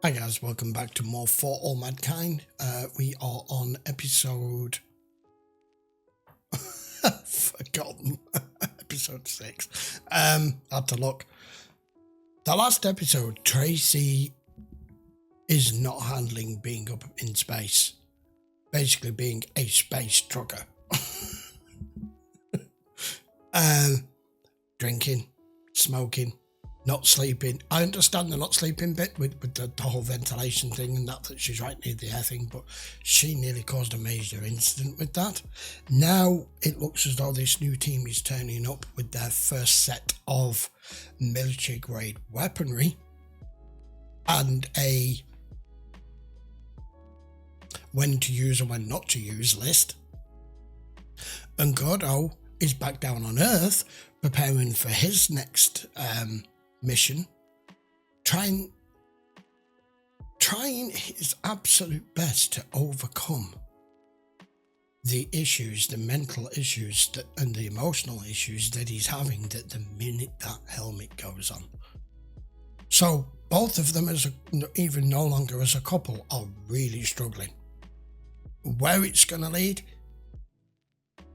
Hi guys, welcome back to more For All Mankind. We are on episode... forgotten. Episode 6. I had to look. The last episode, Tracy is not handling being up in space. Basically being a space trucker. Drinking, smoking, not sleeping. I understand the not sleeping bit with the whole ventilation thing and that she's right near the air thing, but she nearly caused a major incident with that. Now it looks as though this new team is turning up with their first set of military grade weaponry and a when to use and when not to use list. And Gordo is back down on Earth preparing for his next mission, trying his absolute best to overcome the issues, the mental issues and the emotional issues that he's having the minute that helmet goes on. So both of them, even no longer as a couple, are really struggling. Where it's going to lead,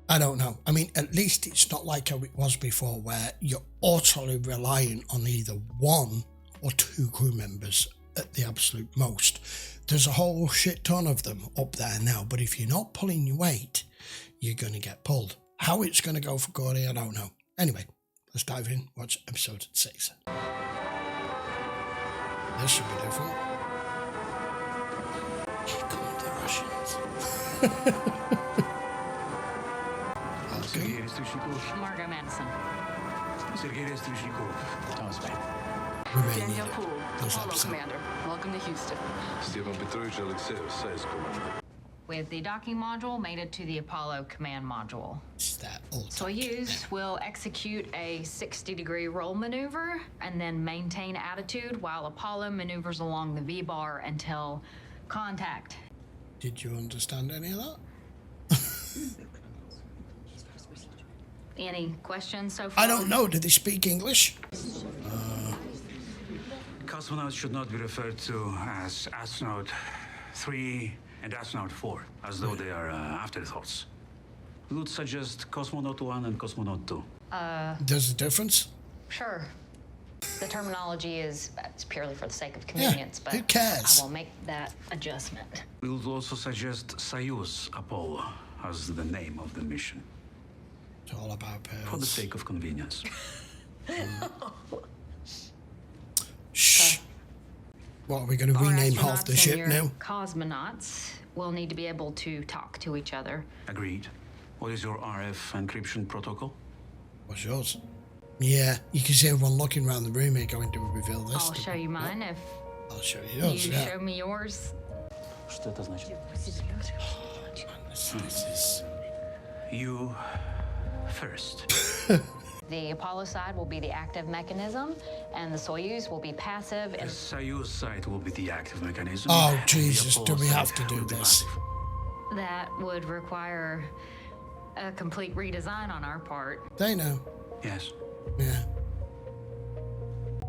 I don't know. I mean, at least it's not like how it was before where you're utterly reliant on either one or two crew members at the absolute most. There's a whole shit ton of them up there now, but if you're not pulling your weight, you're going to get pulled. How it's going to go for Gordy, I don't know. Anyway, let's dive in, watch episode 6. This should be different. Here come the Russians. Сергей Рестовщиков. Margot Madison. Сергей Рестовщиков. Thomas Bank. Daniel Poole, Apollo Commander. Welcome to Houston. Степан Петрович Алексеев, SAS Commander. With the docking module mated to the Apollo command module. Soyuz will execute a 60-degree roll maneuver and then maintain attitude while Apollo maneuvers along the V-bar until contact. Did you understand any of that? Any questions so far? I don't know. Do they speak English? Cosmonauts should not be referred to as astronaut 3 and astronaut 4, as though they are afterthoughts. We would suggest cosmonaut 1 and cosmonaut 2. There's a difference? Sure. The terminology is it's purely for the sake of convenience, yeah, but who cares? I will make that adjustment. We would also suggest Soyuz Apollo as the name of the mission. It's all about pearls. For the sake of convenience. Shh. What, are we going to rename half the ship now? Cosmonauts will need to be able to talk to each other. Agreed. What is your RF encryption protocol? What's yours? Yeah, you can see everyone looking around the room here going to reveal this. I'll show you mine if I'll show you yours, you yeah. show me yours. Что это значит? This is... You first. The Apollo side will be the active mechanism, and the Soyuz will be passive. The Soyuz side will be the active mechanism. Oh, Jesus, do we have to do this? That would require a complete redesign on our part. They know. Yes. Yeah.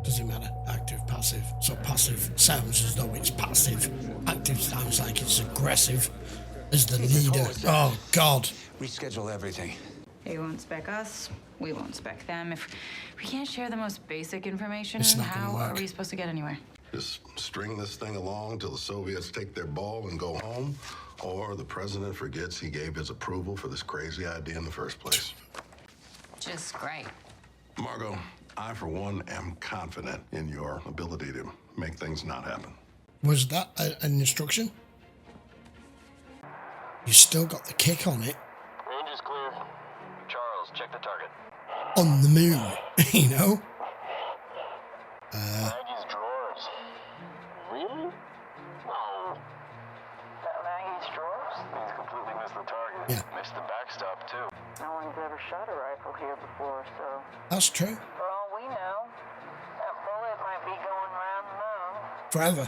Doesn't matter. Active, passive. So passive sounds as though it's passive. Active sounds like it's aggressive. As the leader. Oh, God. Reschedule everything. They won't spec us, we won't spec them. If we can't share the most basic information, It's not gonna how work. are we supposed to get anywhere? Just string this thing along till the Soviets take their ball and go home, or the president forgets he gave his approval for this crazy idea in the first place. Just great. Margot, I, for one, am confident in your ability to make things not happen. Was that an instruction? You still got the kick on it. Range is clear. Charles, check the target. On the moon, you know? Maggie's drawers. Really? No. Maggie's drawers? He's completely missed the target. Yeah. Missed the backstop, too. No one's ever shot a rifle here before, so That's true. for all we know, that bullet might be going round the moon. Forever.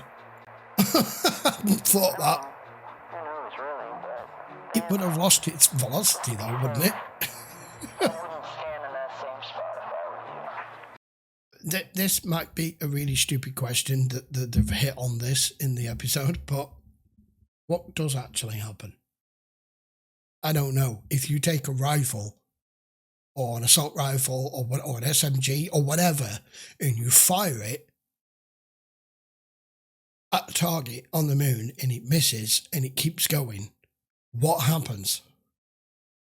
I hadn't thought that. Who knows, really, but It would have lost its velocity though, wouldn't it? I wouldn't stand in that same spot if I were you. this might be a really stupid question that they've hit on this in the episode, but what does actually happen? I don't know. If you take a rifle or an assault rifle or an SMG or whatever and you fire it at a target on the moon and it misses and it keeps going, what happens?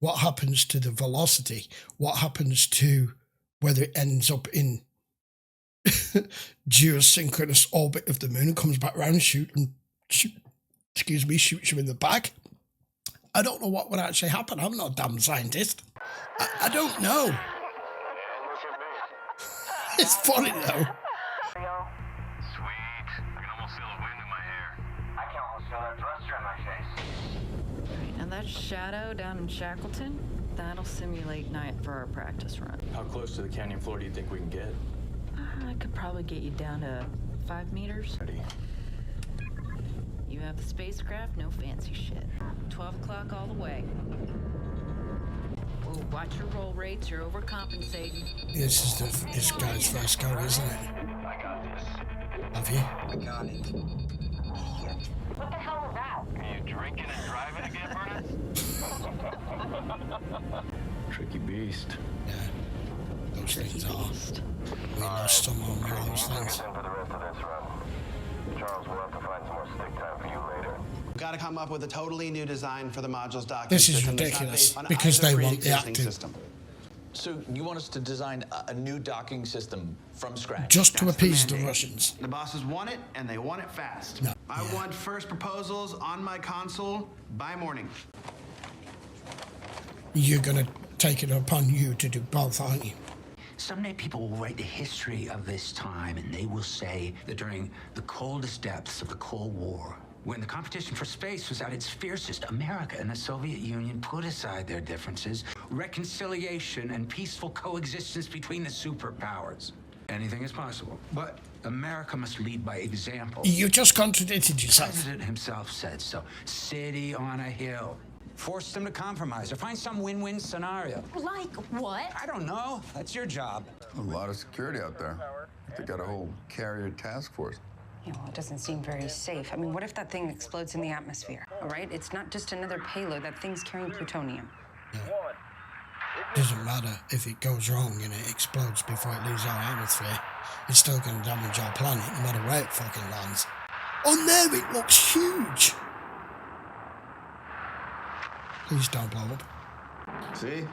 What happens to the velocity? What happens to whether it ends up in geosynchronous orbit of the moon and comes back around and shoots you in the back? I don't know what would actually happen. I'm not a damn scientist. I don't know. It's funny though. Sweet. I can almost feel the wind in my hair. I can almost feel that thruster in my face. Right, now that shadow down in Shackleton, that'll simulate night for our practice run. How close to the canyon floor do you think we can get? I could probably get you down to 5 meters. Ready. You have the spacecraft, no fancy shit. 12 o'clock all the way. Whoa, watch your roll rates, you're overcompensating. This is this guy's first go, isn't it? I got this. Have you? I got it. Shit. What the hell was that? Are you drinking and driving again, Bernard? Tricky beast. Yeah. Those things are. We lost some on those things. For the rest of this run. Charles, we'll have to find some more stick time for you later. We've got to come up with a totally new design for the module's docking This is system that's not ridiculous, based on because either they want the pre-existing acting. system. So you want us to design a new docking system from scratch? Just to That's the appease the mandate. Russians. The bosses want it, and they want it fast. No. I Yeah. want first proposals on my console by morning. You're going to take it upon you to do both, aren't you? Someday people will write the history of this time and they will say that during the coldest depths of the Cold War, when the competition for space was at its fiercest, America and the Soviet Union put aside their differences, reconciliation and peaceful coexistence between the superpowers. Anything is possible, but America must lead by example. You just contradicted The yourself. president himself said so. City on a hill. Force them to compromise or find some win-win scenario. Like what? I don't know. That's your job. A lot of security out there. They got a whole carrier task force. Yeah, well, it doesn't seem very safe. I mean, what if that thing explodes in the atmosphere? All right? It's not just another payload. That thing's carrying plutonium. Doesn't matter if it goes wrong and it explodes before it leaves our atmosphere. It's still going to damage our planet, no matter where it fucking lands. On there, it looks huge. Please don't blow up. See?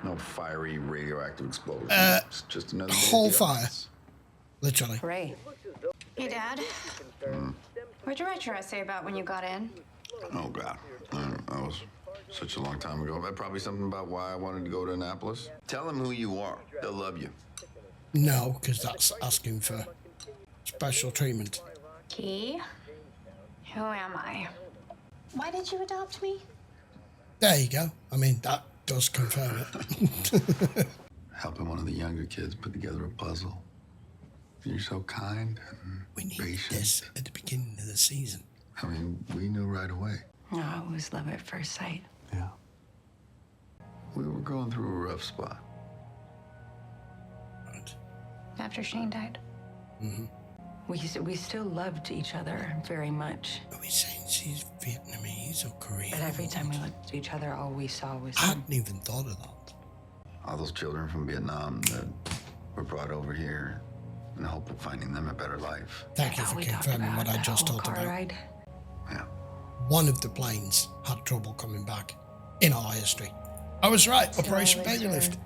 No fiery radioactive explosion. It's just another day at Whole the fire. office. Literally. Hooray. Hey, Dad. What'd you write your essay about when you got in? Oh, God. That was such a long time ago. Probably something about why I wanted to go to Annapolis. Tell them who you are. They'll love you. No, because that's asking for special treatment. Key? Who am I? Why did you adopt me? There you go. I mean, that does confirm it. Helping one of the younger kids put together a puzzle. You're so kind and We need patient. this at the beginning of the season. I mean, we knew right away. No, I always love at first sight. Yeah. We were going through a rough spot. Right. After Shane died. Mm-hmm. We still loved each other very much. Are we saying she's Vietnamese or Korean? But every time we looked at each other, all we saw was I him. hadn't even thought of that. All those children from Vietnam that were brought over here in the hope of finding them a better life. Thank you for We talked confirming about what I that just whole talked car about. ride. Yeah. One of the planes had trouble coming back in our history. I was right, Operation always Baby were. Lift.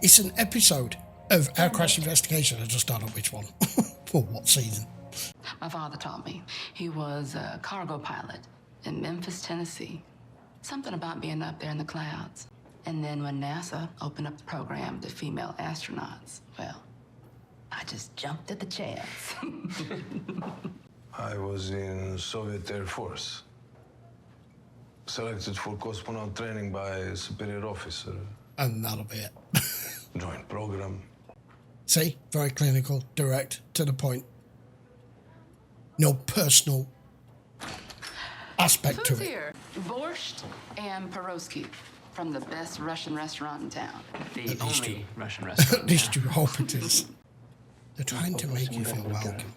It's an episode of Air Crash Investigation. I just don't know which one. For what season. My father taught me. He was a cargo pilot in Memphis, Tennessee. Something about being up there in the clouds. And then when NASA opened up the program to female astronauts, well, I just jumped at the chance. I was in Soviet Air Force. Selected for cosmonaut training by a superior officer. And that'll be it. Joint program. See? Very clinical, direct, to the point. No personal aspect to Who's it. here? Borscht and Peroski. from the best Russian restaurant in town. The only Russian restaurant. At least you hope it is. They're trying to make you feel welcome.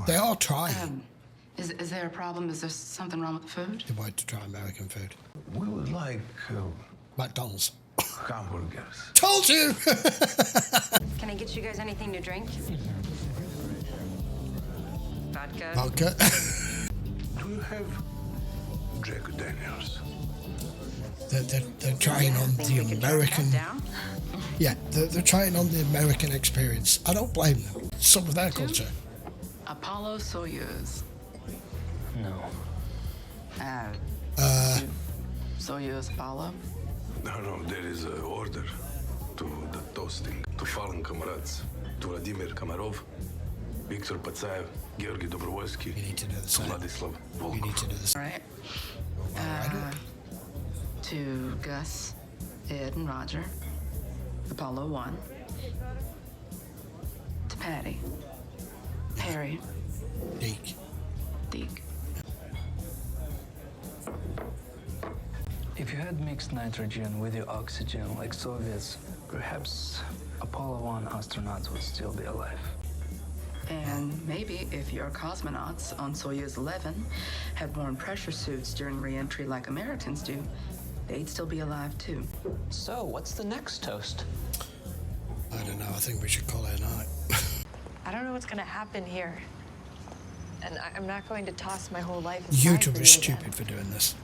They are trying. Is there a problem? Is there something wrong with the food? They want to try American food. We would like McDonald's. hamburgers. Told you! Can I get you guys anything to drink? Vodka? Vodka. Do you have Jack Daniels? They're trying on the American. Yeah, they're trying on the American experience. I don't blame them. Some of their culture. Apollo Soyuz. No. Soyuz Apollo? No, there is an order to the toasting, to fallen comrades, to Vladimir Komarov, Viktor Patsayev, Georgy Dobrovolsky, to Vladislav Volkov. You need to do this. All right. To Gus, Ed, and Roger. Apollo 1. To Patty. Harry. Deke. Deke. If you had mixed nitrogen with your oxygen like Soviets, perhaps Apollo 1 astronauts would still be alive. And maybe if your cosmonauts on Soyuz 11 had worn pressure suits during re-entry like Americans do, they'd still be alive too. So, what's the next toast? I don't know. I think we should call it a night. I don't know what's gonna happen here. And I'm not going to toss my whole life YouTube aside for is you stupid again. for doing this.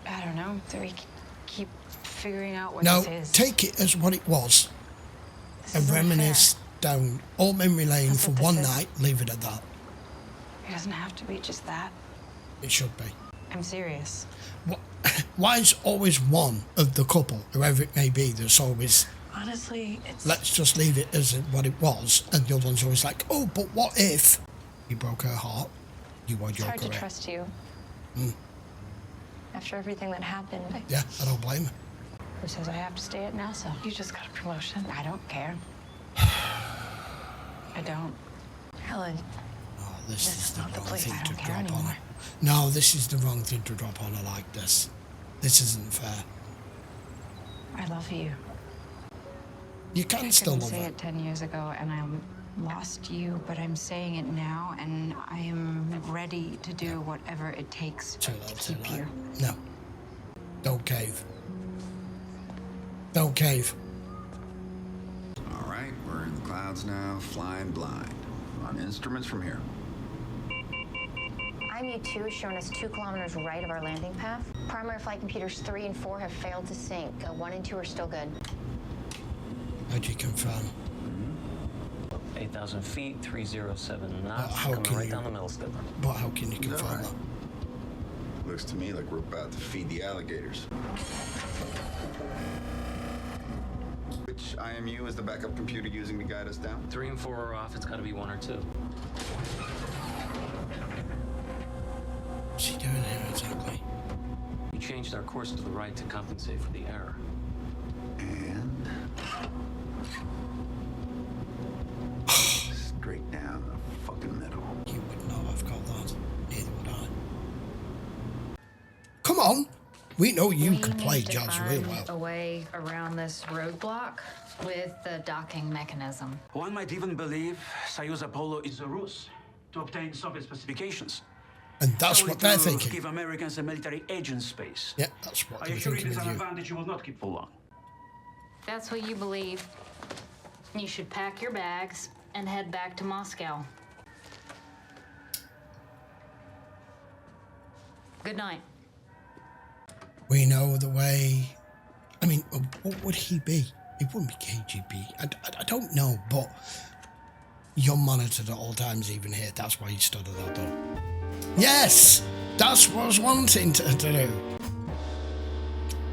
I don't know. So we keep figuring out what No, this is. take it as what it was. This And isn't reminisce down all memory lane That's for what this one is. night. Leave it at that. It doesn't have to be just that. It should be. I'm serious. Why is always one of the couple, whoever it may be, there's always, Honestly, it's let's just leave it as what it was, and the other one's always like, oh, but what if you broke her heart, you were it's your hard to career. trust you. Mm. After everything that happened. Yeah, I don't blame her. Who says I have to stay at NASA? You just got a promotion. I don't care. I don't. Helen. Oh, this is the not the wrong place. thing I to don't care drop on anymore. her. No, this is the wrong thing to drop on her like this. This isn't fair. I love you. You can I still couldn't love say her. it 10 years ago, and I lost you, but I'm saying it now, and I am ready to do whatever it takes to keep you. No. Don't cave. Don't cave. All right, we're in the clouds now, flying blind. On instruments from here. IMU-2 is showing us 2 kilometers right of our landing path. Primary flight computers 3 and 4 have failed to sync. 1 and 2 are still good. How do you confirm? 8,000 feet, 307 knots, how coming can right you- down the middle skipper. But how can you confirm right? that? Looks to me like we're about to feed the alligators. Which IMU is the backup computer using to guide us down? 3 and 4 are off. It's got to be 1 or 2. What's he doing here exactly? We changed our course to the right to compensate for the error. And straight down the fucking middle. You would not have got that. Neither would I. Come on! We know you can play need to jazz real find well. a way around this roadblock with the docking mechanism. One might even believe Soyuz Apollo is a ruse to obtain Soviet specifications. And that's Solely what they're to thinking. give Americans a military age in space. Yeah, that's what I they're assure you thinking it is with an you. advantage you will not keep for long. That's what you believe. You should pack your bags and head back to Moscow. Good night. We know the way. I mean, what would he be? He wouldn't be KGB. I don't know, but you're monitored at all times, even here. That's why he stood at that door. Yes! That's what I was wanting to do.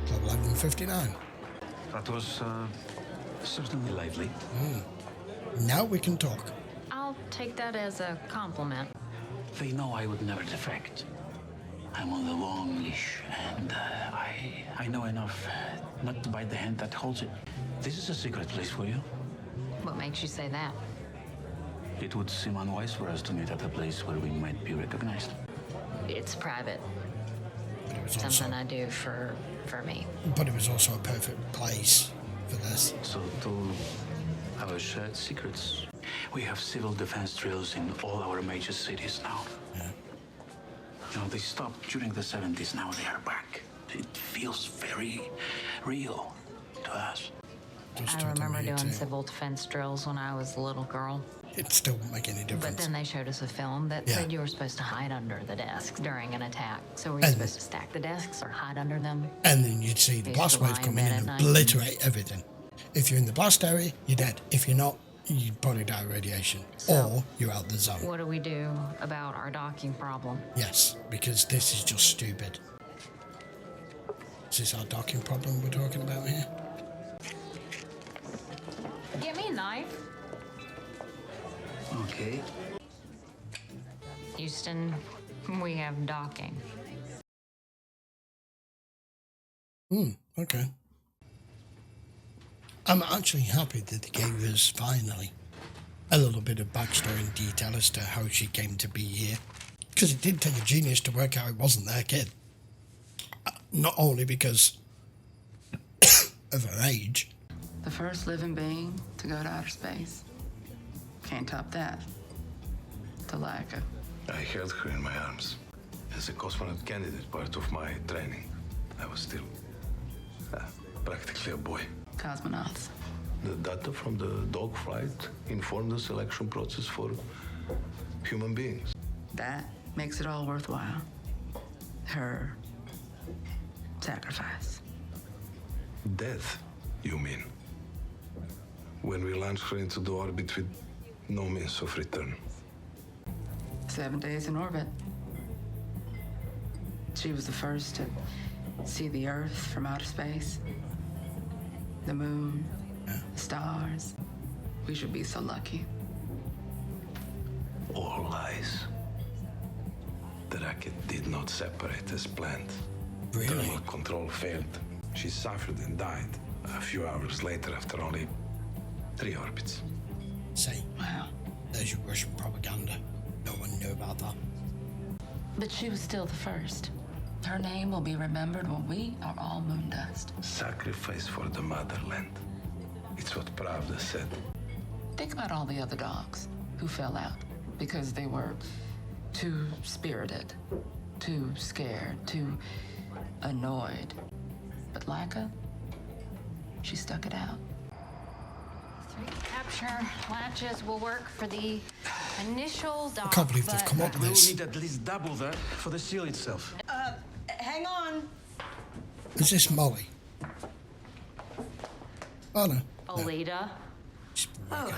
Club 1159. That was certainly lively. Now we can talk. I'll take that as a compliment. They know I would never defect. I'm on the long leash, and I know enough not to bite the hand that holds it. This is a secret place for you. What makes you say that? It would seem unwise for us to meet at a place where we might be recognized. It's private. But it was Something I do for for me. But it was also a perfect place for this. So to our shared secrets, we have civil defense drills in all our major cities now. Yeah. You know, they stopped during the 70s, now they are back. It feels very real to us. I remember doing civil defense drills when I was a little girl. It still won't make any difference. But then they showed us a film that Yeah. said you were supposed to hide under the desks during an attack. So were you supposed to stack the desks or hide under them? And then you'd see the blast wave come in and obliterate everything. If you're in the blast area, you're dead. If you're not, you probably die of radiation. Or you're out the zone. What do we do about our docking problem? Yes, because this is just stupid. Is this our docking problem we're talking about here? Get me a knife. Okay. Houston, we have docking. Okay. I'm actually happy that they gave us, finally, a little bit of backstory and detail as to how she came to be here. Because it did take a genius to work out it wasn't their kid. Not only because of her age. The first living being to go to outer space. Can't top that. Laika. I held her in my arms. As a cosmonaut candidate, part of my training, I was still practically a boy. Cosmonauts. The data from the dogfight informed the selection process for human beings. That makes it all worthwhile. Her sacrifice. Death, you mean? When we launched her into the orbit with no means of return. 7 days in orbit. She was the first to see the Earth from outer space. The moon, the stars. We should be so lucky. All lies. The rocket did not separate as planned. Really? Thermal control failed. She suffered and died a few hours later after only 3 orbits. See, wow. There's your Russian propaganda. No one knew about that. But she was still the first. Her name will be remembered when we are all moon dust. Sacrifice for the motherland. It's what Pravda said. Think about all the other dogs who fell out because they were too spirited, too scared, too annoyed. But Laika, she stuck it out. Capture latches will work for the initial dock. I can't believe they've come up with this. We will need at least double that for the seal itself. Hang on. Is this Molly? Oh, no. Alita. Oh,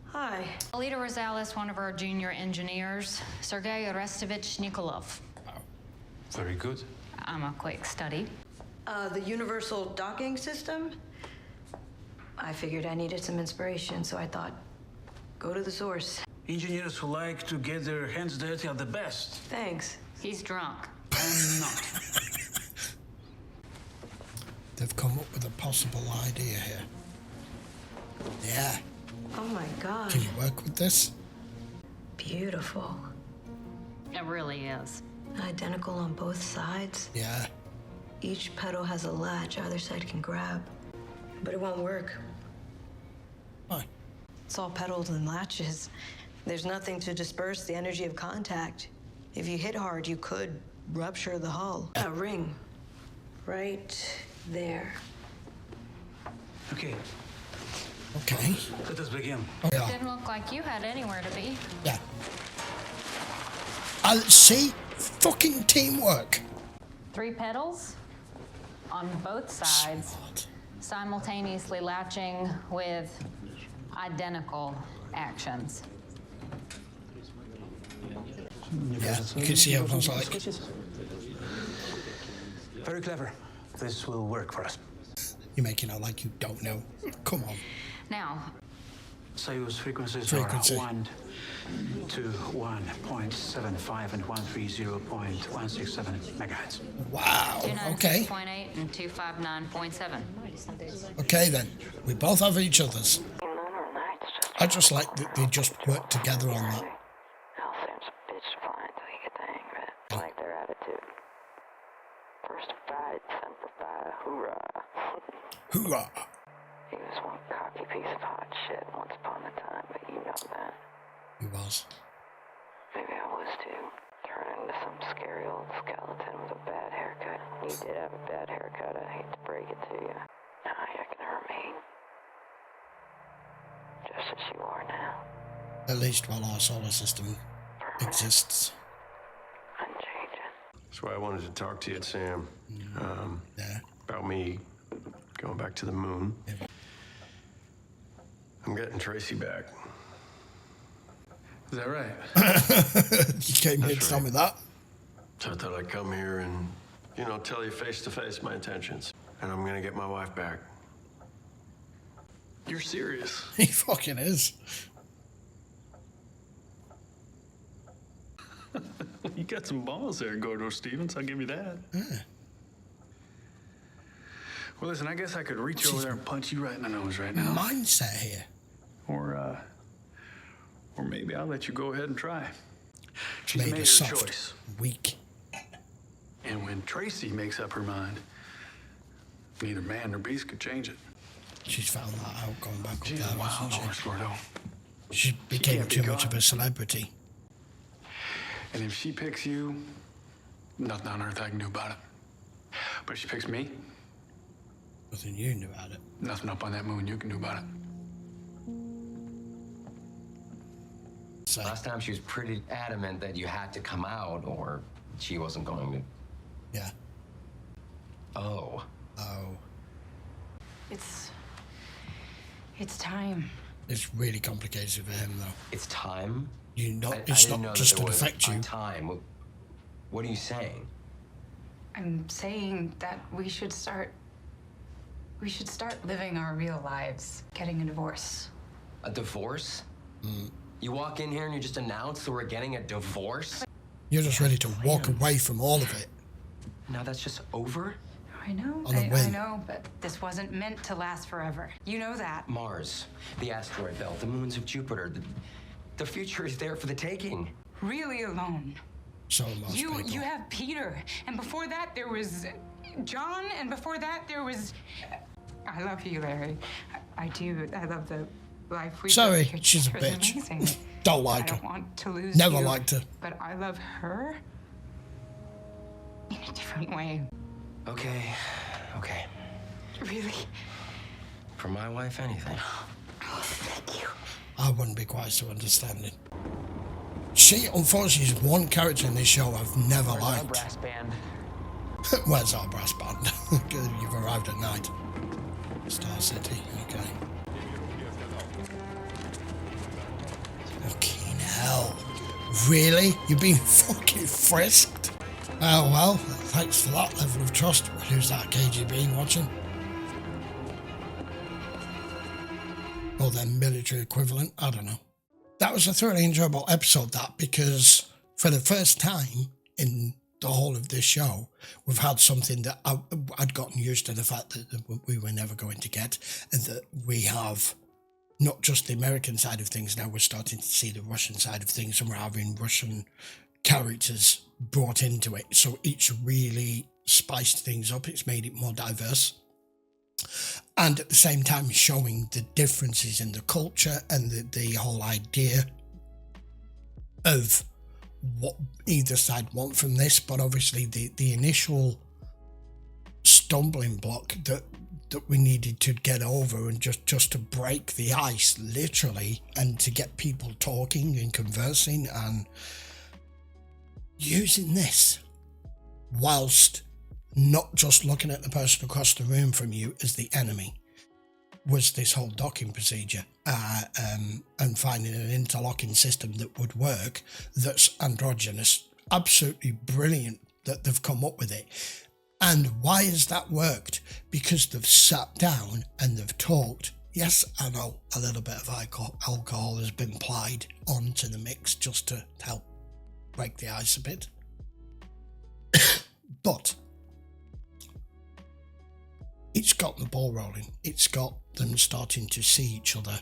hi. Alita Rosales, one of our junior engineers. Sergei Orestovich Nikolov. Very good. I'm a quick study. The universal docking system? I figured I needed some inspiration, so I thought, go to the source. Engineers who like to get their hands dirty are the best. Thanks. He's drunk. I'm not. They've come up with a possible idea here. Yeah. Oh my God. Can you work with this? Beautiful. It really is. Identical on both sides. Yeah. Each pedal has a latch either side can grab. But it won't work. Why? It's all pedals and latches. There's nothing to disperse the energy of contact. If you hit hard, you could rupture the hull. A ring. Right there. Okay. Okay. Let us begin. Oh, yeah. Didn't look like you had anywhere to be. Yeah. I'll see. Fucking teamwork. 3 pedals on both sides, simultaneously latching with identical actions. Yeah, you can see how it was like. Very clever. This will work for us. You're making out like you don't know. Come on. Now, Soyuz frequencies Frequency. are 121.75 and 130.167 megahertz. Wow. Okay. 296.8 and 259.7. Okay then. We both have each other's. I just like that they just work together on that. Hell seems bitch fine till you get the hang of it. I like their attitude. First fight, simplified. Hoorah! He was one cocky piece of hot shit once upon a time, but you know that. He was. Maybe I was too. Turned into some scary old skeleton with a bad haircut. You did have a bad haircut, I hate to break it to you. Now you're gonna remain just as you are now. At least while our solar system exists. Unchanging. That's why I wanted to talk to you, Sam. About me going back to the moon. Yeah. I'm getting Tracy back. Is that right? You came here to tell me that? So I thought I'd come here and, you know, tell you face to face my intentions. And I'm gonna get my wife back. You're serious? He fucking is. You got some balls there, Gordo Stevens. I'll give you that. Yeah. Well, listen, I guess I could reach over there and punch you right in the nose right now. Mindset here. Or maybe I'll let you go ahead and try. She's Made made her soft, choice. weak. And when Tracy makes up her mind, neither man nor beast could change it. She's found that out going back up She's there, a wild wasn't horse, Gordo. She became can't be too much caught. of a celebrity. And if she picks you, nothing on earth I can do about it. But if she picks me, Nothing you knew about it. nothing up on that moon you can do about it. So, last time she was pretty adamant that you had to come out or she wasn't going to. yeah. Oh. It's time. It's really complicated for him, though. It's time? It's didn't know not that just there to was affect a you. time. What are you saying? I'm saying that we should start living our real lives, getting a divorce. A divorce? You walk in here and you just announce that we're getting a divorce? You're just ready to walk away from all of it. Now that's just over? I know, On a I whim. know, but this wasn't meant to last forever. You know that. Mars, the asteroid belt, the moons of Jupiter. The future is there for the taking. Really alone. So most You people. have Peter, and before that there was John, and before that there was. I love you, Larry. I do. I love the life we. Sorry, built. she's a It was bitch. amazing. Don't like I her. don't want to lose Never you, liked her. But I love her in a different way. Okay. Really. For my wife, anything. Oh, thank you. I wouldn't be quite so understanding. She, unfortunately, is one character in this show I've never liked. Brass band. Where's our brass band? You've arrived at night. Star City, okay. Fucking hell. Really? You're being fucking frisked? Oh well, thanks for that level of trust. Who's that KGB watching? Or their military equivalent, I don't know. That was a thoroughly enjoyable episode, that, because for the first time in the whole of this show, we've had something that I'd gotten used to the fact that we were never going to get, and that we have not just the American side of things now, we're starting to see the Russian side of things, and we're having Russian characters brought into it. So it's really spiced things up, it's made it more diverse. And at the same time showing the differences in the culture and the whole idea of what either side want from this. But obviously the initial stumbling block that we needed to get over, and just to break the ice, literally, and to get people talking and conversing and using this whilst not just looking at the person across the room from you as the enemy, was this whole docking procedure, and finding an interlocking system that would work, that's androgynous. Absolutely brilliant that they've come up with it. And why has that worked? Because they've sat down and they've talked. Yes, I know a little bit of alcohol has been plied onto the mix just to help break the ice a bit. But it's got the ball rolling. It's got them starting to see each other,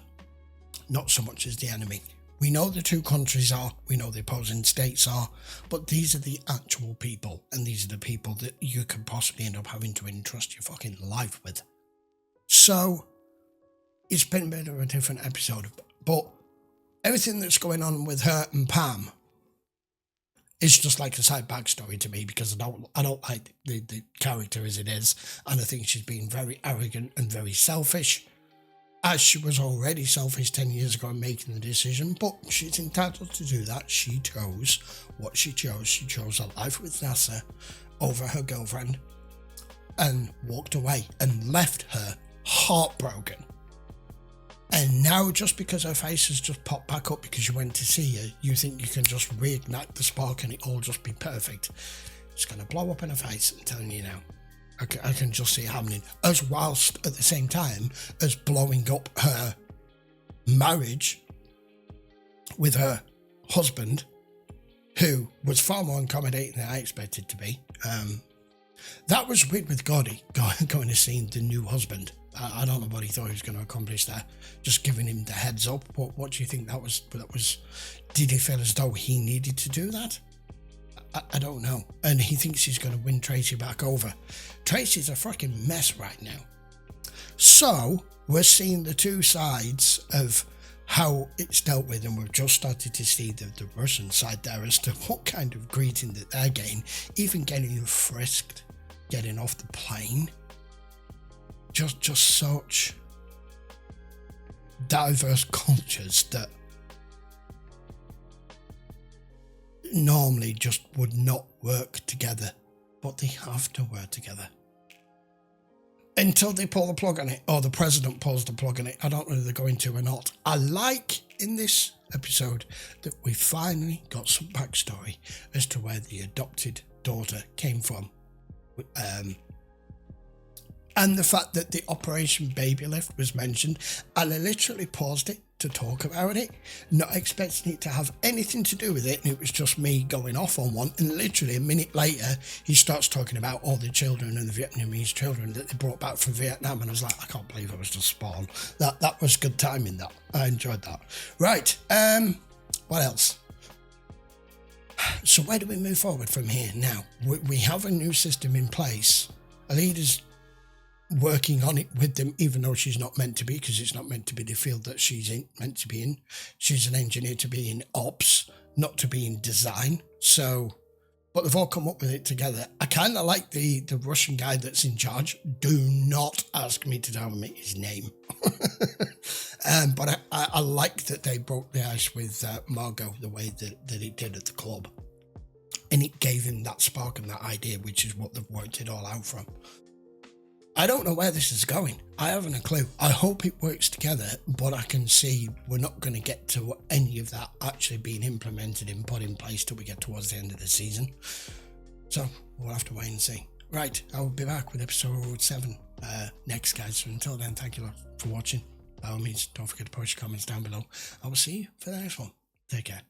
not so much as the enemy. We know the two countries are, we know the opposing states are, but these are the actual people, and these are the people that you could possibly end up having to entrust your fucking life with. So it's been a bit of a different episode, but everything that's going on with her and Pam is just like a side backstory to me, because I don't like the character as it is, and I think she's being very arrogant and very selfish, as she was already selfish 10 years ago in making the decision, but she's entitled to do that. She chose what she chose. She chose a life with NASA over her girlfriend and walked away and left her heartbroken. And now, just because her face has just popped back up because you went to see her, you think you can just reignite the spark and it all just be perfect. It's going to blow up in her face, I'm telling you now. I can just see it happening. As whilst at the same time as blowing up her marriage with her husband, who was far more accommodating than I expected to be. That was weird with Gordy going to see the new husband. I don't know what he thought he was going to accomplish there. Just giving him the heads up. What do you think that was? Did he feel as though he needed to do that? I don't know. And he thinks he's going to win Tracy back over. Tracy's a fucking mess right now. So we're seeing the two sides of how it's dealt with, and we've just started to see the Russian side there as to what kind of greeting that they're getting, even getting frisked, getting off the plane. Just such diverse cultures that normally just would not work together, but they have to work together. Until they pull the plug on it, or the president pulls the plug on it. I don't know if they're going to or not. I like in this episode that we finally got some backstory as to where the adopted daughter came from. And the fact that the Operation Baby Lift was mentioned, and I literally paused it to talk about it, not expecting it to have anything to do with it, and it was just me going off on one, and literally a minute later he starts talking about all the children and the Vietnamese children that they brought back from Vietnam, and I was like, I can't believe I was just spot on. That was good timing. That I enjoyed that. Right, what else? So where do we move forward from here now? We have a new system in place. Alida's working on it with them, even though she's not meant to be, because it's not meant to be the field that she's meant to be in. She's an engineer to be in ops, not to be in design. So, but they've all come up with it together. I kind of like the Russian guy that's in charge. Do not ask me to tell me his name. But I like that they broke the ice with Margot the way that it did at the club. And it gave him that spark and that idea, which is what they've worked it all out from. I don't know where this is going. I haven't a clue. I hope it works together, but I can see we're not going to get to any of that actually being implemented and put in place till we get towards the end of the season. So we'll have to wait and see. Right, I will be back with episode 7 next, guys. So until then, thank you for watching. By all means, don't forget to post your comments down below. I will see you for the next one. Take care.